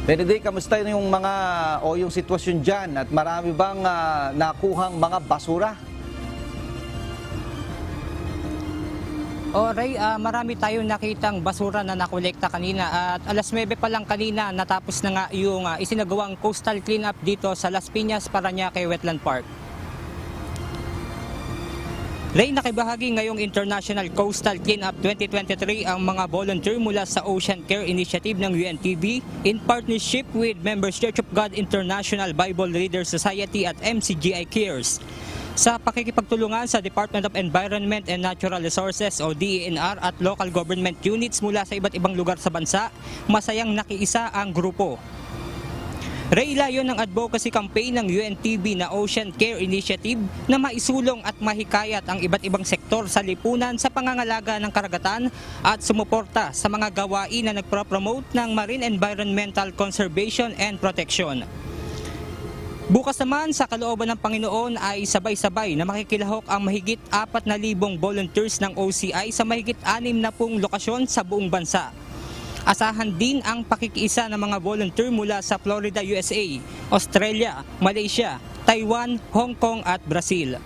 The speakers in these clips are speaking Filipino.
Benedict, kamusta yung mga o yung sitwasyon dyan at marami bang nakuhang mga basura? Ray, marami tayong nakitang basura na nakolekta kanina at alas 9 pa lang kanina natapos na nga yung isinagawang coastal cleanup dito sa Las Piñas, Parañaque Wetland Park. Ray, nakibahagi ngayong International Coastal Cleanup 2023 ang mga volunteer mula sa Ocean Care Initiative ng UNTV in partnership with Members Church of God International Bible Reader Society at MCGI Cares. Sa pakikipagtulungan sa Department of Environment and Natural Resources o DENR at local government units mula sa iba't ibang lugar sa bansa, masayang nakiisa ang grupo. Ray, layon ng advocacy campaign ng UNTV na Ocean Care Initiative na maisulong at mahikayat ang iba't ibang sektor sa lipunan sa pangangalaga ng karagatan at sumuporta sa mga gawain na nagpropromote ng marine environmental conservation and protection. Bukas naman sa kalooban ng Panginoon ay sabay-sabay na makikilahok ang mahigit 4,000 volunteers ng OCI sa mahigit 60 lokasyon sa buong bansa. Asahan din ang pakikiisa ng mga volunteer mula sa Florida, USA, Australia, Malaysia, Taiwan, Hong Kong at Brazil.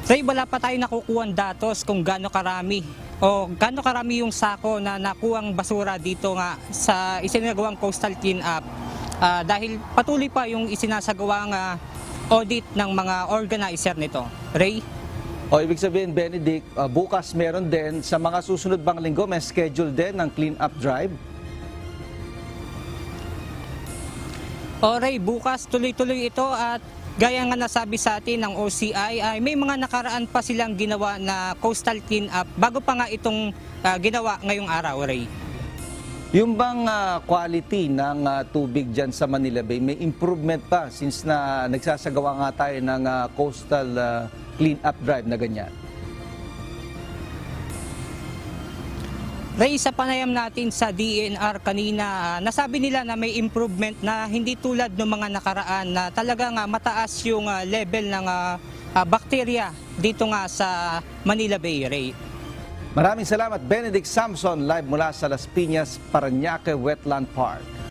Ray, wala pa tayo nakukuhang datos kung gaano karami yung sako na nakuhang basura dito nga sa isinagawang coastal cleanup dahil patuloy pa yung isinasagawang audit ng mga organizer nito. Ray? O ibig sabihin, Benedict, bukas meron din sa mga susunod bang linggo, may schedule din ng clean-up drive? Ray, bukas tuloy-tuloy ito at gaya nga nasabi sa atin ng OCI ay may mga nakaraan pa silang ginawa na coastal cleanup bago pa nga itong ginawa ngayong araw, Ray. Yung bang quality ng tubig dyan sa Manila Bay, may improvement pa since na nagsasagawa nga tayo ng coastal clean-up drive na ganyan? Ray, sa panayam natin sa DENR kanina, nasabi nila na may improvement na hindi tulad ng mga nakaraan na talagang mataas yung level ng bakterya dito nga sa Manila Bay, Ray. Maraming salamat, Benedict Samson, live mula sa Las Piñas, Parañaque Wetland Park.